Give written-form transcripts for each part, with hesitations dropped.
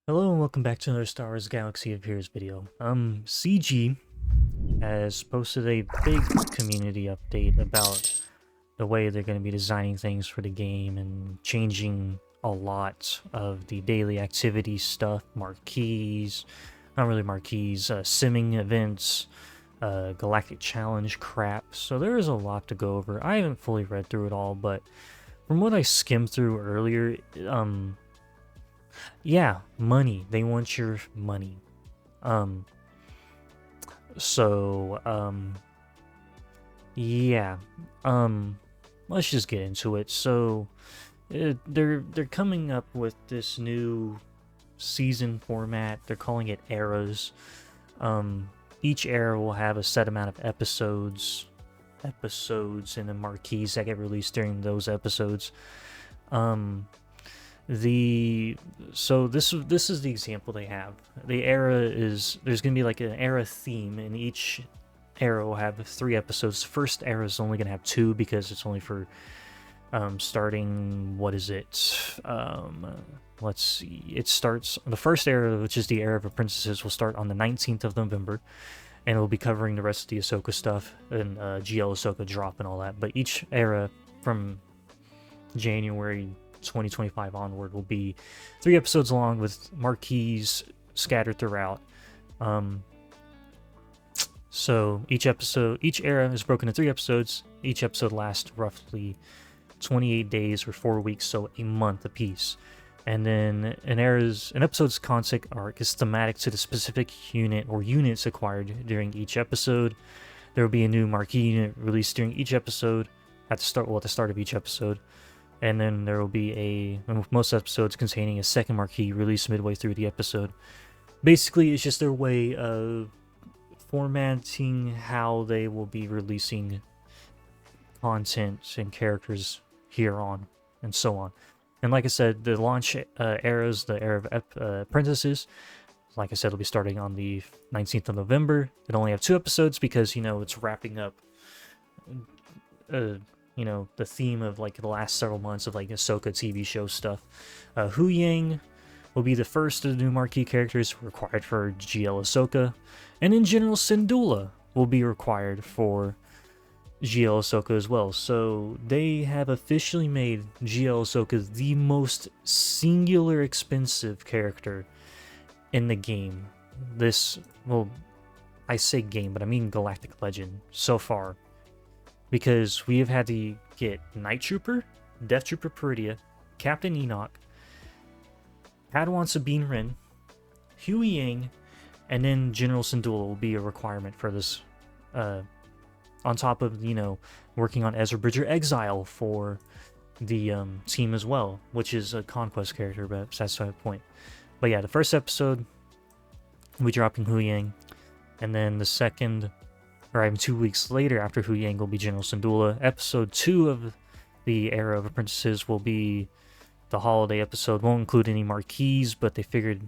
Hello and welcome back to another Star Wars Galaxy of Heroes video. CG has posted a big community update about the way they're going to be designing things for the game and changing a lot of the daily activity stuff, Marquees, not really Marquees, simming events, Galactic Challenge crap. So there is a lot to go over. I haven't fully read through it all, but from what I skimmed through earlier, yeah, money. They want your money. Um, so, yeah. Um, let's just get into it. So, they're coming up with this new season format. They're calling it eras. Each era will have a set amount of episodes and the marquees that get released during those episodes. Um, this is the example they have. The era is there's gonna be like an era theme, and each era will have 3 episodes. The first era is only gonna have 2 because it's only for starting, what is it? Let's see. It starts the first era, which is the era of Apprentices, will start on the 19th of November, and it will be covering the rest of the Ahsoka stuff and GL Ahsoka drop and all that. But each era from January 2025 onward will be 3 episodes long with marquees scattered throughout. So each era is broken into 3 episodes. Each episode lasts roughly 28 days or 4 weeks, so a month apiece. And then an episode's content arc is thematic to the specific unit or units acquired during each episode. There will be a new marquee unit released during each episode at the start of each episode. And then there will be most episodes containing a second marquee released midway through the episode. Basically, it's just their way of formatting how they will be releasing content and characters here on, and so on. And like I said, the launch eras, the era of Apprentices, like I said, it'll be starting on the 19th of November. It'll only have 2 episodes because, it's wrapping up the theme of like the last several months of like Ahsoka TV show stuff. Huyang will be the first of the new marquee characters required for GL Ahsoka, and in general Syndulla will be required for GL Ahsoka as well. So they have officially made GL Ahsoka the most singular expensive character in the game. I say game, but I mean Galactic Legend so far. Because we have had to get Night Trooper, Death Trooper Peridia, Captain Enoch, Padawan Sabine Wren, Huyang, and then General Syndulla will be a requirement for this. On top of, working on Ezra Bridger Exile for the team as well, which is a Conquest character, but that's the point. But yeah, the first episode, we'll be dropping Huyang, and then the second, or even 2 weeks later after Huyang, will be General Syndulla. Episode 2 of the era of Apprentices will be the holiday episode. Won't include any marquees, but they figured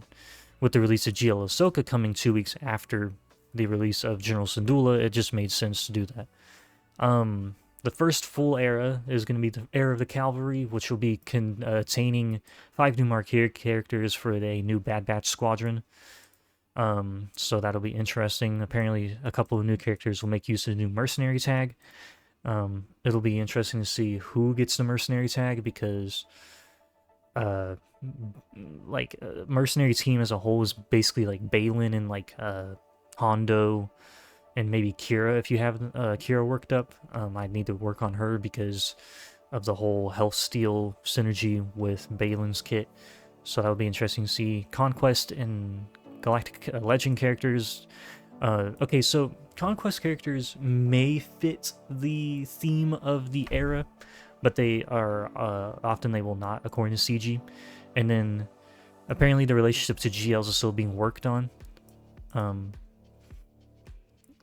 with the release of GL Ahsoka coming 2 weeks after the release of General Syndulla, it just made sense to do that. The first full era is going to be the era of the Calvary, which will be containing 5 new marquee characters for a new Bad Batch squadron. So that'll be interesting. Apparently, a couple of new characters will make use of the new mercenary tag. It'll be interesting to see who gets the mercenary tag because, mercenary team as a whole is basically like Balin and Hondo and maybe Kira. If you have Kira worked up, I need to work on her because of the whole health steal synergy with Balin's kit. So that'll be interesting to see. Conquest and Galactic Legend characters. Okay, so Conquest characters may fit the theme of the era, but they are often they will not, according to CG. And then apparently the relationship to GLs is still being worked on.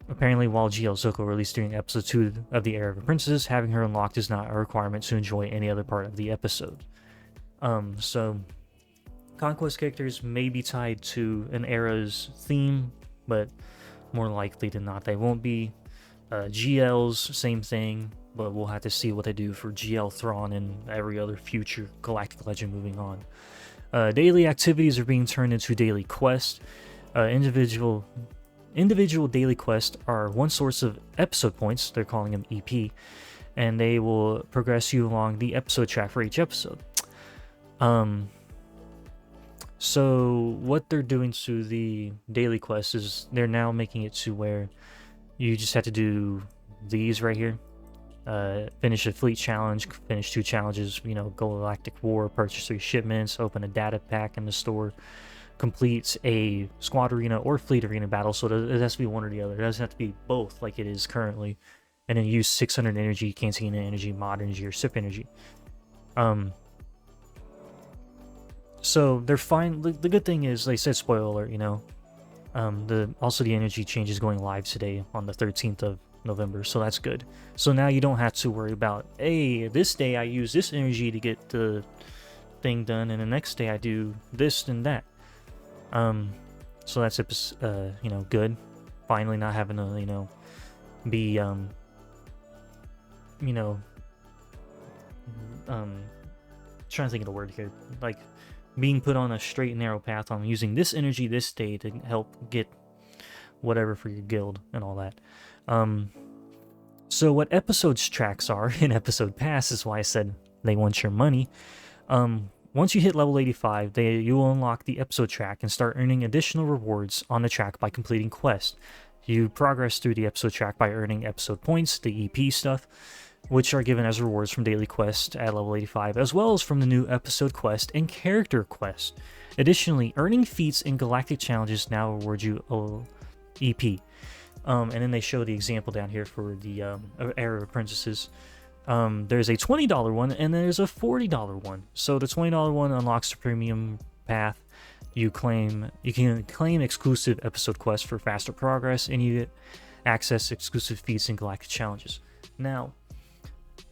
Apparently, while GL Ahsoka released during episode 2 of the Era of Apprentices, having her unlocked is not a requirement to enjoy any other part of the episode. So Conquest characters may be tied to an era's theme, but more likely than not, they won't be. GLs, same thing, but we'll have to see what they do for GL Thrawn and every other future Galactic Legend moving on. Daily activities are being turned into daily quests. Individual daily quests are one source of episode points. They're calling them EP, and they will progress you along the episode track for each episode. So what they're doing to the daily quests is they're now making it to where you just have to do these right here. Finish a fleet challenge, finish 2 challenges, you know, Galactic War, purchase 3 shipments, open a data pack in the store, complete a squad arena or fleet arena battle. So it has to be one or the other. It doesn't have to be both like it is currently. And then use 600 energy, cantina energy, mod energy, or sip energy. So they're fine. The good thing is, they said, spoiler alert, you know, also the energy change is going live today on the 13th of November, so that's good. So now you don't have to worry about, hey, this day I use this energy to get the thing done, and the next day I do this and that. So that's you know, good. Finally, not having to, you know, be you know, trying to think of the word here, like being put on a straight and narrow path on using this energy this day to help get whatever for your guild and all that. So what episodes tracks are in episode pass is why I said they want your money. Once you hit level 85, you will unlock the episode track and start earning additional rewards on the track by completing quests. You progress through the episode track by earning episode points, the EP stuff, which are given as rewards from daily quests at level 85, as well as from the new episode quest and character quest. Additionally, earning feats in Galactic challenges now reward you EP. And then they show the example down here for the Era of Apprentices. There's a $20 one and there's a $40 one. So the $20 one unlocks the premium path. You can claim exclusive episode quests for faster progress, and you get access to exclusive feats in Galactic challenges. Now,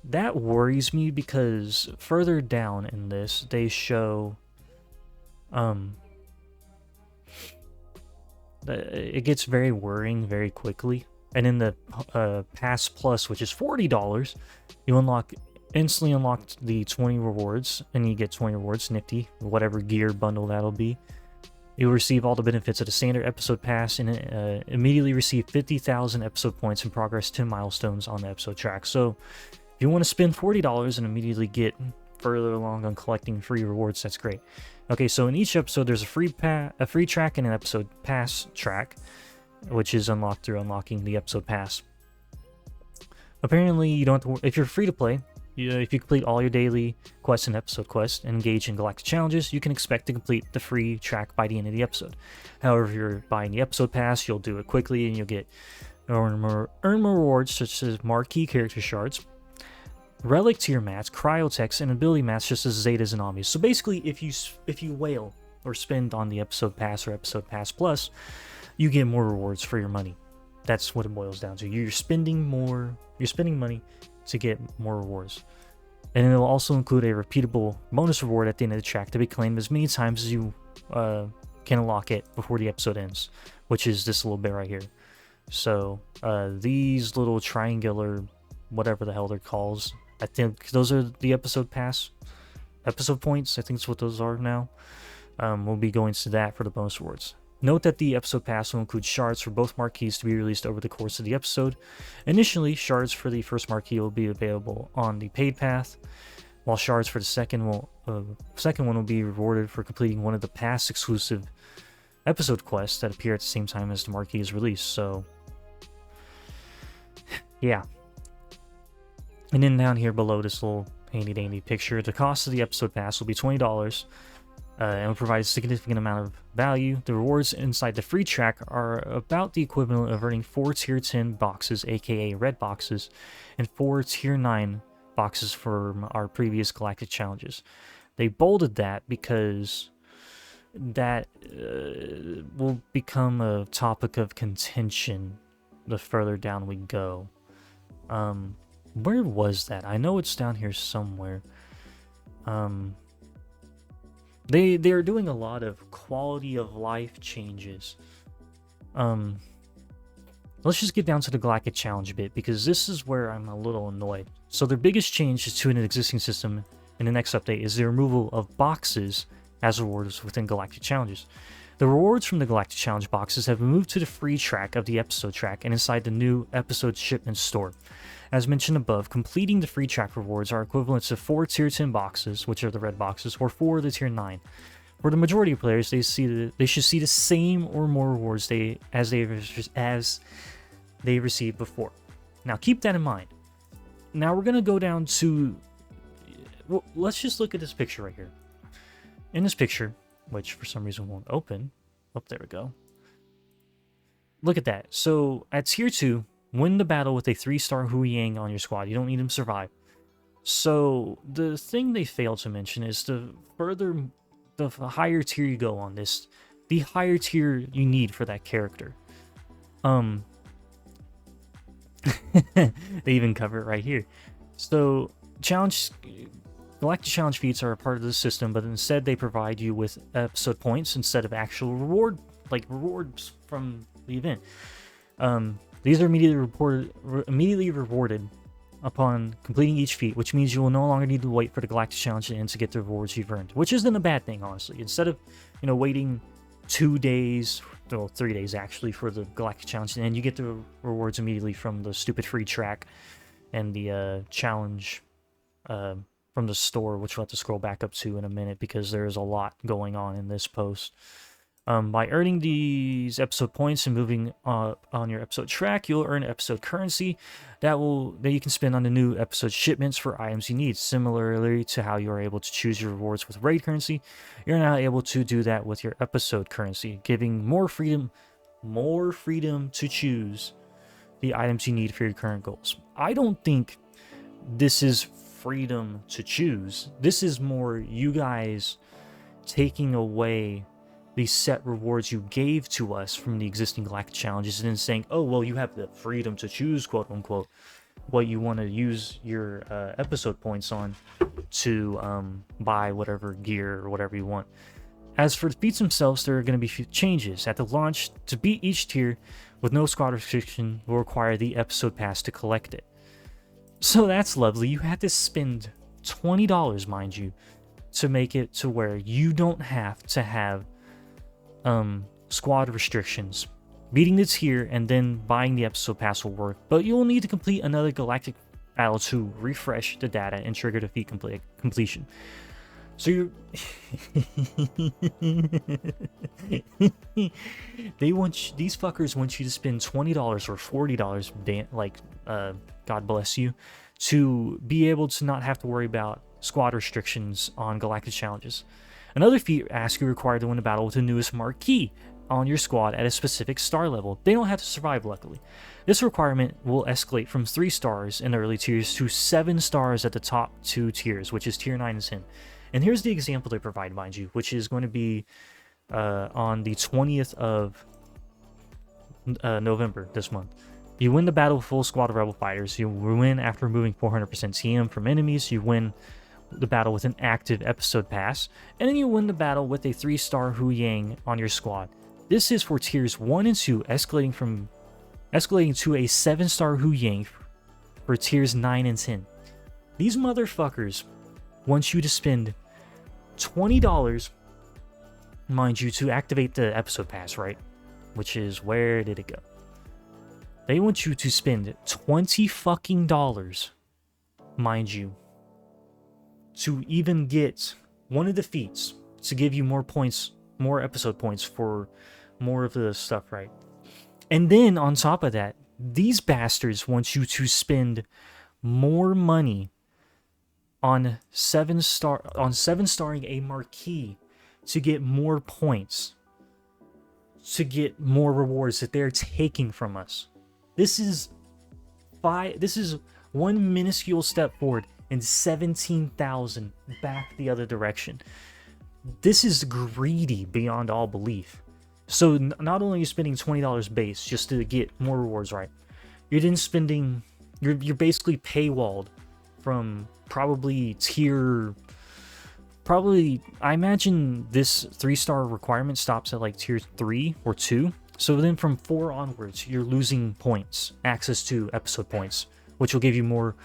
that worries me because further down in this, they show it gets very worrying very quickly. And in the Pass Plus, which is $40, you instantly unlock the 20 rewards, and you get 20 rewards, nifty, whatever gear bundle that'll be. You'll receive all the benefits of the standard episode pass, and immediately receive 50,000 episode points and progress 10 milestones on the episode track. So if you want to spend $40 and immediately get further along on collecting free rewards, that's great. Okay, so in each episode, there's a free track and an episode pass track, which is unlocked through unlocking the episode pass. Apparently, you don't have to, if you're free to play, if you complete all your daily quests and episode quests and engage in Galactic challenges, you can expect to complete the free track by the end of the episode. However, if you're buying the episode pass, you'll do it quickly and you'll get earn more rewards such as Marquee character shards, relic tier mats, cryotechs, and ability mats such as Zetas and Omnis. So basically, if you whale or spend on the episode pass or episode pass plus, you get more rewards for your money. That's what it boils down to. You're spending money to get more rewards. And it will also include a repeatable bonus reward at the end of the track to be claimed as many times as you can unlock it before the episode ends, which is this little bit right here. So these little triangular, whatever the hell they're called, I think those are the episode pass, episode points. I think that's what those are now. We'll be going to that for the bonus rewards. Note that the episode pass will include shards for both Marquees to be released over the course of the episode. Initially, shards for the first Marquee will be available on the paid path, while shards for the second one will be rewarded for completing one of the past exclusive episode quests that appear at the same time as the Marquee is released. So, yeah. And then down here below this little handy dandy picture, the cost of the episode pass will be $20. And will provide a significant amount of value. The rewards inside the free track are about the equivalent of earning 4 tier 10 boxes, aka red boxes, and 4 tier 9 boxes from our previous Galactic challenges. They bolded that because that will become a topic of contention the further down we go. Where was that? I know it's down here somewhere. They're doing a lot of quality of life changes. Let's just get down to the Galactic challenge bit, because this is where I'm a little annoyed. So their biggest change to an existing system in the next update is the removal of boxes as rewards within Galactic Challenges. The rewards from the Galactic Challenge boxes have been moved to the free track of the episode track and inside the new episode Shipments store. As mentioned above, completing the free track rewards are equivalent to 4 tier 10 boxes, which are the red boxes, or 4 of the tier 9. For the majority of players, they should see the same or more rewards as they received before. Now keep that in mind. Now we're gonna go down to, well, let's just look at this picture right here. In this picture, which for some reason won't open. Oh, there we go. Look at that. So at tier 2, win the battle with a 3-star Huyang on your squad. You don't need him to survive. So the thing they failed to mention is the higher tier you go on this, the higher tier you need for that character. They even cover it right here. So Galactic Challenge feats are a part of the system, but instead they provide you with episode points instead of actual rewards from the event. These are immediately rewarded upon completing each feat, which means you will no longer need to wait for the Galactic Challenge to end to get the rewards you've earned, which isn't a bad thing, honestly. Instead of, waiting 2 days, well, 3 days actually, for the Galactic Challenge to end, you get the rewards immediately from the stupid free track and the challenge from the store, which we'll have to scroll back up to in a minute because there is a lot going on in this post. By earning these episode points and moving up on your episode track, you'll earn episode currency that you can spend on the new episode shipments for items you need. Similarly to how you are able to choose your rewards with raid currency, you're now able to do that with your episode currency, giving more freedom to choose the items you need for your current goals. I don't think this is freedom to choose. This is more you guys taking away the set rewards you gave to us from the existing Galactic Challenges and then saying, oh, well, you have the freedom to choose, quote unquote, what you want to use your episode points on to buy whatever gear or whatever you want. As for the feats themselves, there are going to be few changes. At the launch, to beat each tier with no squad restriction will require the episode pass to collect it. So that's lovely. You had to spend $20, mind you, to make it to where you don't have to have squad restrictions. Beating the tier and then buying the episode pass will work, but you'll need to complete another Galactic battle to refresh the data and trigger the feat completion. So you these fuckers want you to spend $20 or $40, God bless you, to be able to not have to worry about squad restrictions on Galactic Challenges. Another feat asks you required to win a battle with the newest Marquee on your squad at a specific star level. They don't have to survive, luckily. This requirement will escalate from 3 stars in the early tiers to 7 stars at the top 2 tiers, which is tier 9 and 10. And here's the example they provide, mind you, which is going to be on the 20th of November this month. You win the battle with full squad of rebel fighters. You win after removing 400% TM from enemies. You win the battle with an active episode pass, and then you win the battle with a 3-star Huyang on your squad. This is for tiers 1 and 2, escalating to a 7-star Huyang for tiers 9 and 10. These motherfuckers want you to spend $20, mind you, to activate the episode pass, right? Which is, where did it go? They want you to spend $20 fucking dollars, mind you, to even get one of the feats to give you more points, more episode points for more of the stuff, right? And then on top of that, these bastards want you to spend more money on 7-starring a Marquee to get more points, to get more rewards that they're taking from us. This is one minuscule step forward and 17,000 back the other direction. This is greedy beyond all belief. So not only are you spending $20 base just to get more rewards, right? You're then spending, you're basically paywalled from probably I imagine this 3-star requirement stops at like tier 3 or 2. So then from 4 onwards, you're losing points, access to episode points, which will give you more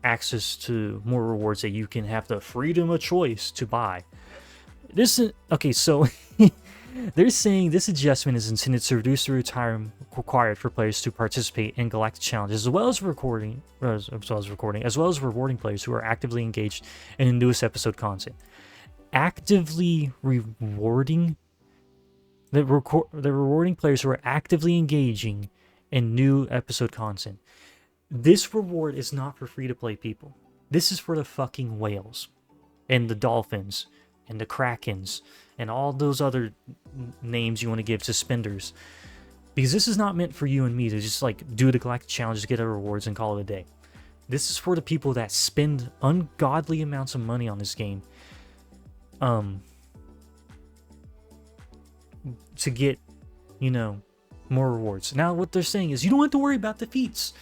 access to more rewards that you can have the freedom of choice to buy. This is okay. So they're saying this adjustment is intended to reduce the time required for players to participate in Galactic challenges, as well as rewarding players who are actively engaged in the newest episode content. Actively rewarding the rewarding players who are actively engaging in new episode content. This reward is not for free-to-play people. This is for the fucking whales and the dolphins and the krakens and all those other names you want to give to spenders. Because this is not meant for you and me to just like do the Galactic Challenge to get our rewards and call it a day. This is for the people that spend ungodly amounts of money on this game to get, you know, more rewards. Now what they're saying is you don't have to worry about defeats.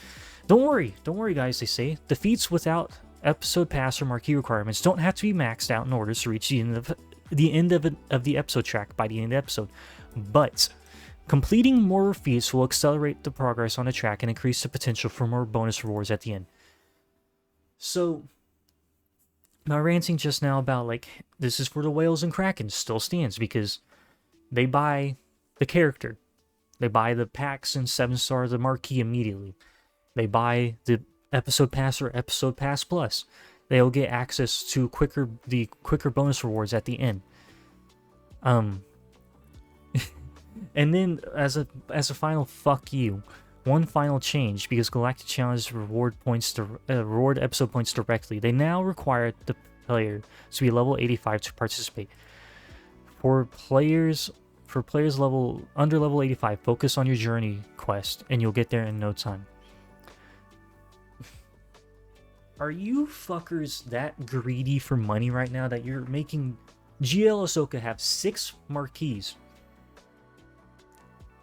Don't worry guys, they say. Defeats without episode pass or marquee requirements don't have to be maxed out in order to reach the end of the episode track by the end of the episode. But completing more feats will accelerate the progress on the track and increase the potential for more bonus rewards at the end. So my ranting just now about like this is for the whales and krakens still stands because they buy the character. They buy the packs and 7-star of the marquee immediately. They buy the episode pass or episode pass plus. They'll get access to the quicker bonus rewards at the end. And then as a final fuck you, one final change, because Galactic Challenge reward episode points directly. They now require the player to be level 85 to participate. For players under level 85, focus on your journey quest and you'll get there in no time. Are you fuckers that greedy for money right now that you're making GL Ahsoka have 6 Marquees,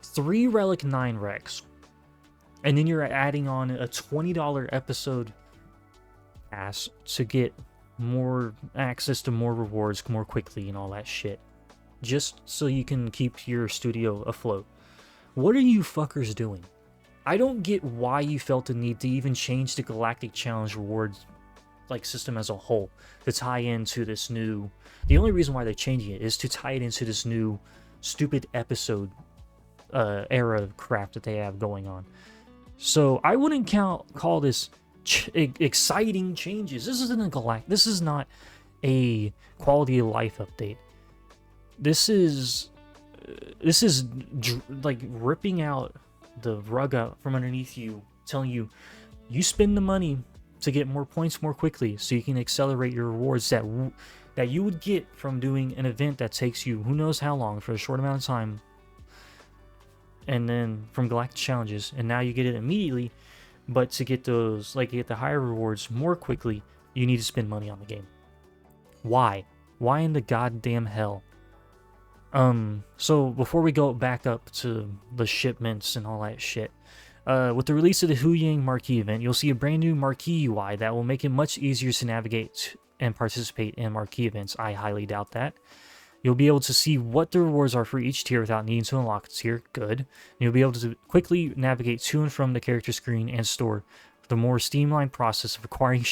3 Relic 9 Rex, and then you're adding on a $20 episode pass to get more access to more rewards more quickly and all that shit, just so you can keep your studio afloat? What are you fuckers doing? I don't get why you felt the need to even change the Galactic Challenge rewards like system as a whole to tie into this new. The only reason why they're changing it is to tie it into this new stupid episode era crap that they have going on. So I wouldn't call this exciting changes. This isn't a Galactic. This is not a quality of life update. This is like ripping out the rug out from underneath you, telling you spend the money to get more points more quickly so you can accelerate your rewards that you would get from doing an event that takes you who knows how long for a short amount of time, and then from Galactic Challenges, and now you get it immediately. But to get those, like, get the higher rewards more quickly, you need to spend money on the game. Why in the goddamn hell? So before we go back up to the shipments and all that shit, with the release of the Huyang Marquee event, you'll see a brand new Marquee UI that will make it much easier to navigate and participate in Marquee events. I highly doubt that. You'll be able to see what the rewards are for each tier without needing to unlock a tier. Good. And you'll be able to quickly navigate to and from the character screen and store the more streamlined process of acquiring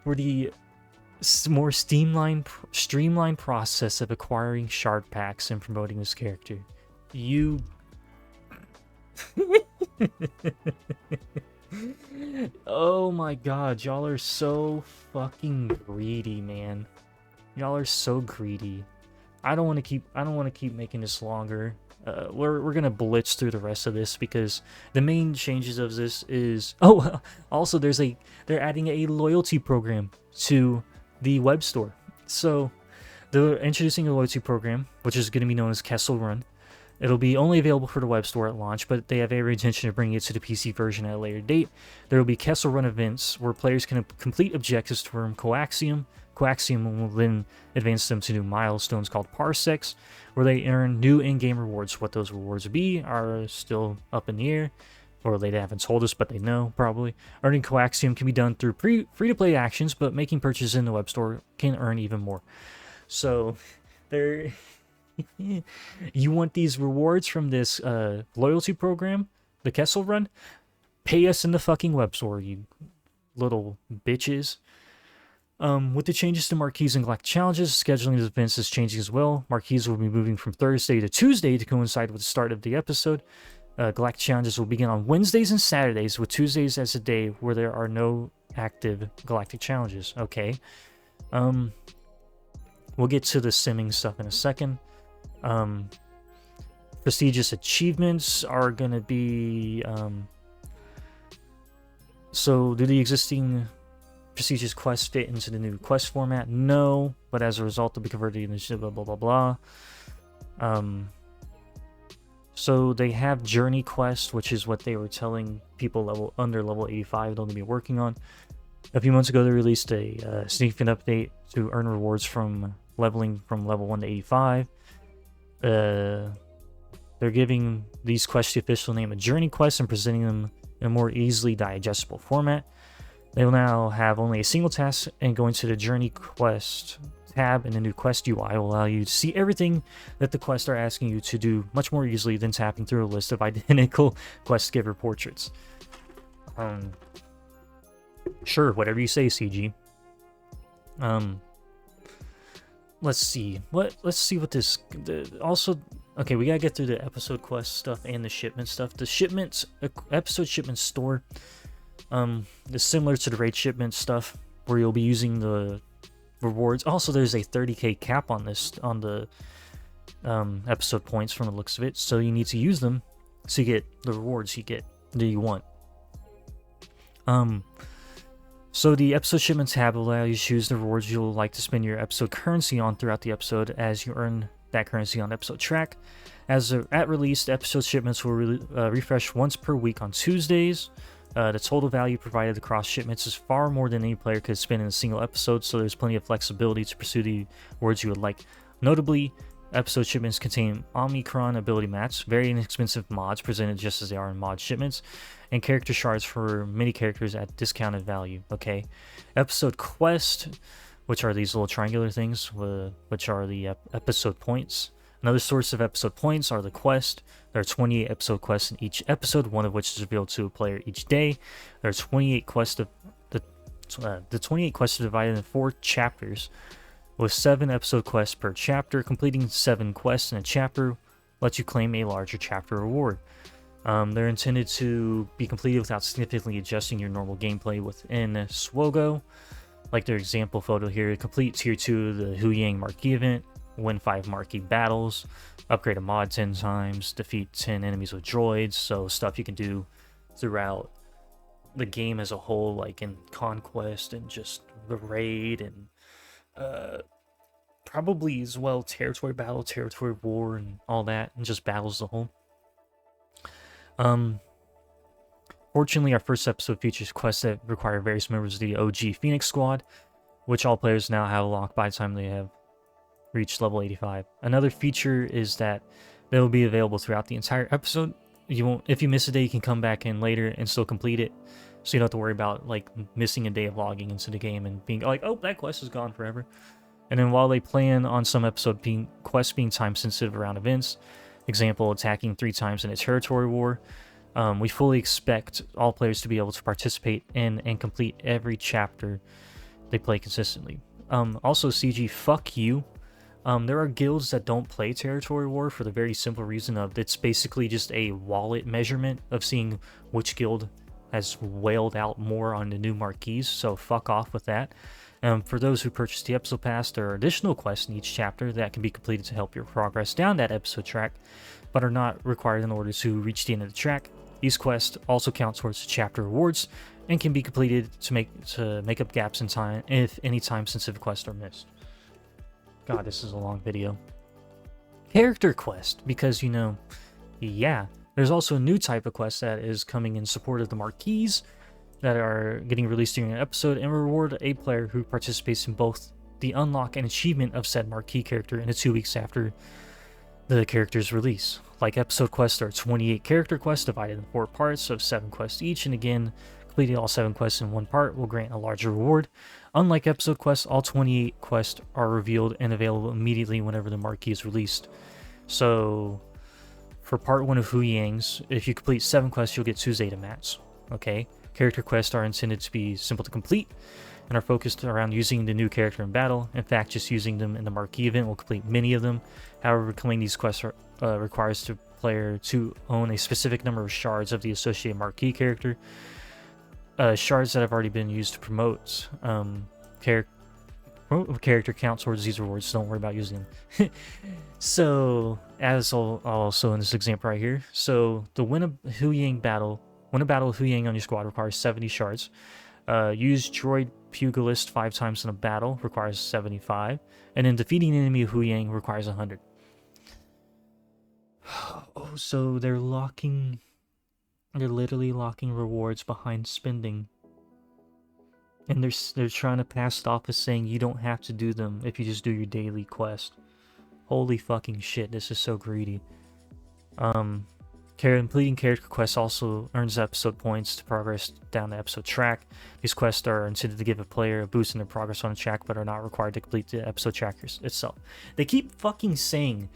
for the more streamlined process of acquiring shard packs and promoting this character. You oh my god, y'all are so fucking greedy, man. Y'all are so greedy. I don't want to keep making this longer. We're gonna blitz through the rest of this because the main changes of this is also they're adding a loyalty program to the web store. So they're introducing a loyalty program which is going to be known as Kessel Run. It'll be only available for the web store at launch, but they have every intention of bringing it to the PC version at a later date. There will be Kessel Run events where players can complete objectives to earn Coaxium. Coaxium will then advance them to new milestones called Parsecs, where they earn new in-game rewards. What those rewards will be are still up in the air, or they haven't told us, but they know, probably. Earning Coaxium can be done through free-to-play actions, but making purchases in the web store can earn even more. So, there... You want these rewards from this loyalty program, the Kessel Run? Pay us in the fucking web store, you little bitches. With the changes to Marquees and Galactic challenges, scheduling of events is changing as well. Marquees will be moving from Thursday to Tuesday to coincide with the start of the episode. Galactic challenges will begin on Wednesdays and Saturdays, with Tuesdays as a day where there are no active Galactic challenges. Okay. We'll get to the simming stuff in a second. Prestigious achievements are going to be... so, do the existing prestigious quests fit into the new quest format? No, but as a result, they'll be converted into blah, blah, blah, blah. So, they have Journey Quest, which is what they were telling people under level 85 they'll be working on. A few months ago, they released a significant update to earn rewards from leveling from level 1 to 85. They're giving these quests the official name of Journey Quest and presenting them in a more easily digestible format. They will now have only a single task, and going to the Journey Quest tab in the new Quest UI will allow you to see everything that the quests are asking you to do much more easily than tapping through a list of identical quest giver portraits. Sure, whatever you say, CG. Let's see what this. Also, okay, we gotta get through the episode quest stuff and the shipment stuff. The shipments, episode shipment store, is similar to the raid shipment stuff, where you'll be using the rewards. Also, there's a 30k cap on this, on the episode points from the looks of it, so you need to use them so you get the rewards that you want. So the episode shipments tab will allow you to choose the rewards you'll like to spend your episode currency on throughout the episode, as you earn that currency on the episode track. At release, the episode shipments will refresh once per week on Tuesdays. The total value provided across shipments is far more than any player could spend in a single episode, so there's plenty of flexibility to pursue the rewards you would like. Notably, episode shipments contain Omicron ability mats, very inexpensive mods presented just as they are in mod shipments, and character shards for many characters at discounted value. Okay, episode quest, which are these little triangular things, which are the episode points. Another source of episode points are the quest. There are 28 episode quests in each episode, one of which is revealed to a player each day. There are 28 quests. The 28 quests are divided into 4 chapters, with 7 episode quests per chapter. Completing 7 quests in a chapter lets you claim a larger chapter reward. They're intended to be completed without significantly adjusting your normal gameplay within SWOGO. Like their example photo here, complete Tier 2 of the Huyang Marquee event, win 5 Marquee battles, upgrade a mod 10 times, defeat 10 enemies with droids, so stuff you can do throughout the game as a whole, like in Conquest and just the raid, and probably as well territory battle, territory war, and all that, and just battles as a whole. Fortunately, our first episode features quests that require various members of the OG Phoenix Squad, which all players now have unlocked by the time they have reached level 85. Another feature is that they will be available throughout the entire episode. If you miss a day, you can come back in later and still complete it, so you don't have to worry about like missing a day of logging into the game and being like, oh, that quest is gone forever. And then while they plan on some quests being time sensitive around events, example, attacking 3 times in a territory war, we fully expect all players to be able to participate in and complete every chapter they play consistently. Also, CG, fuck you. There are guilds that don't play territory war for the very simple reason of it's basically just a wallet measurement of seeing which guild has whaled out more on the new Marquees, so fuck off with that. For those who purchase the episode pass, there are additional quests in each chapter that can be completed to help your progress down that episode track, but are not required in order to reach the end of the track. These quests also count towards the chapter rewards and can be completed to make up gaps in time if any time-sensitive quests are missed. God, this is a long video. Character quest, because yeah, there's also a new type of quest that is coming in support of the Marquees that are getting released during an episode and reward a player who participates in both the unlock and achievement of said Marquee character in the 2 weeks after the character's release. Like episode quests, there are 28 character quests divided in 4 parts of 7 quests each, and again, completing all 7 quests in one part will grant a larger reward. Unlike episode quests, all 28 quests are revealed and available immediately whenever the Marquee is released. So, for part 1 of Huyang's, if you complete 7 quests, you'll get 2 Zeta mats. Okay? Character quests are intended to be simple to complete and are focused around using the new character in battle. In fact, just using them in the Marquee event will complete many of them. However, completing these quests requires the player to own a specific number of shards of the associated Marquee character. Shards that have already been used to promote character count towards these rewards, so don't worry about using them. So, as also in this example right here, so to win a battle with Huyang on your squad requires 70 shards. Use Droid Pugilist 5 times in a battle requires 75, and then defeating an enemy of Huyang requires 100. Oh, so they're literally locking rewards behind spending. And they're trying to pass it off as saying you don't have to do them if you just do your daily quest. Holy fucking shit, this is so greedy. Completing character quests also earns episode points to progress down the episode track. These quests are intended to give a player a boost in their progress on the track, but are not required to complete the episode track itself. They keep fucking saying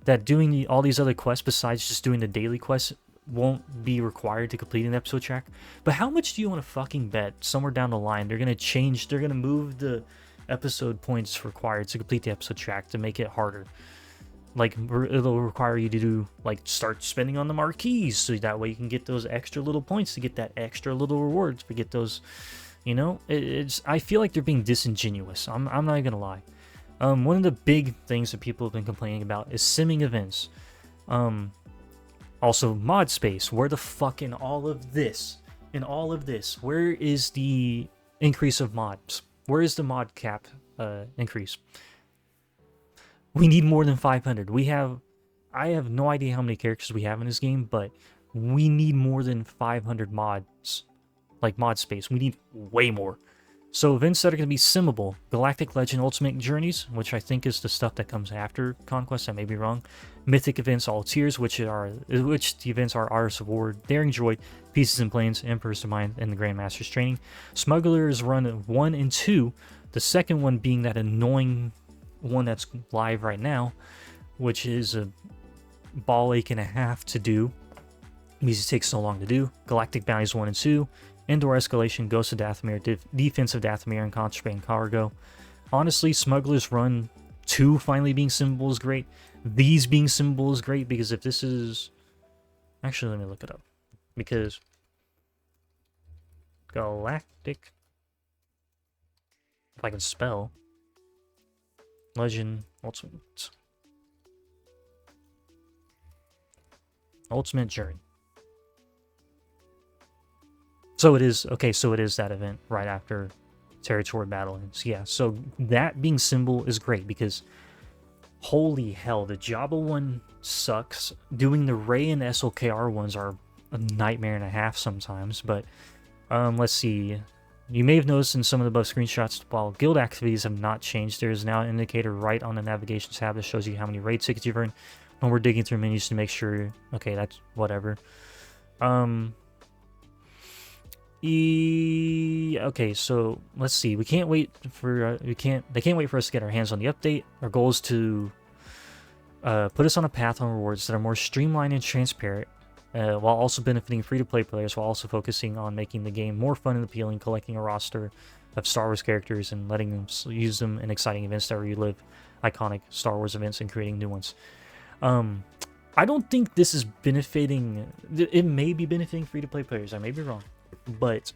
that doing all these other quests besides just doing the daily quests won't be required to complete an episode track. But how much do you want to fucking bet somewhere down the line they're gonna move the episode points required to complete the episode track to make it harder? Like, it'll require you to do, like, start spending on the Marquees, so that way you can get those extra little points to get that extra little rewards, to get those, you know? I feel like they're being disingenuous. I'm not even gonna lie. One of the big things that people have been complaining about is simming events. Also, mod space. Where the fuck in all of this, where is the increase of mods? Where is the mod cap increase? We need more than 500. I have no idea how many characters we have in this game, but we need more than 500 mods. Like, mod space. We need way more. So events that are going to be simmable: Galactic Legend Ultimate Journeys, which I think is the stuff that comes after Conquest, I may be wrong. Mythic Events All Tiers, which the events are Artists of War, Daring Droid, Pieces and Planes, Emperor's Mind, and the Grandmaster's Training. Smugglers Run 1 and 2, the second one being that annoying one that's live right now, which is a ball ache and a half to do because it takes so long to do. Galactic Bounties 1 and 2, Indoor Escalation, Ghost of Dathomir, Defense of Dathomir, and Contraband Cargo. Honestly, Smugglers Run 2 finally being simmable is great. These being simmable is great, because if this is... Actually, let me look it up. Because... Galactic... If I can spell... Legend... Ultimate Journey. So it is, okay, so it is that event right after Territory Battle ends. Yeah, so that being symbol is great, because holy hell, the Jabba one sucks. Doing the Ray and SLKR ones are a nightmare and a half sometimes, but let's see. You may have noticed in some of the above screenshots, while guild activities have not changed, there is now an indicator right on the navigation tab that shows you how many raid tickets you've earned. When we're digging through menus to make sure, okay, that's whatever. Okay, so let's see. We can't wait for they can't wait for us to get our hands on the update. Our goal is to put us on a path on rewards that are more streamlined and transparent, while also benefiting free-to-play players, while also focusing on making the game more fun and appealing, collecting a roster of Star Wars characters and letting them use them in exciting events that relive iconic Star Wars events and creating new ones. I don't think this is benefiting... It may be benefiting free-to-play players. I may be wrong. But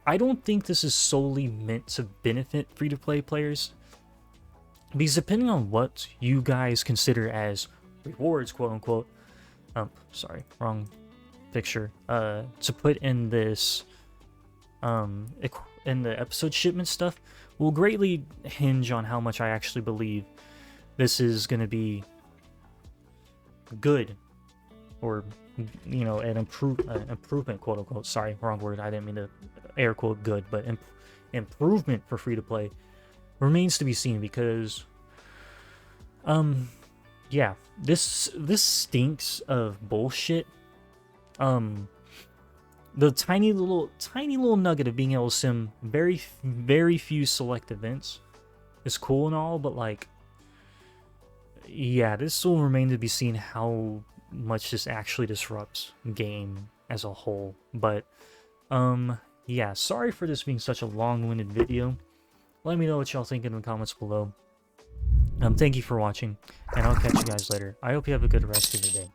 I don't think this is solely meant to benefit free-to-play players. Because depending on what you guys consider as rewards, quote-unquote... sorry, wrong picture. To put in this... in the episode shipment stuff, will greatly hinge on how much I actually believe this is going to be good, or, you know, an improvement, quote unquote. Sorry, wrong word. I didn't mean to air quote good, but improvement for free to play remains to be seen, because yeah, this stinks of bullshit. The tiny little nugget of being able to sim very few select events is cool and all, but like, yeah, this will remain to be seen how much this actually disrupts game as a whole. But yeah, sorry for this being such a long-winded video. Let me know what y'all think in the comments below. Thank you for watching, and I'll catch you guys later. I hope you have a good rest of your day.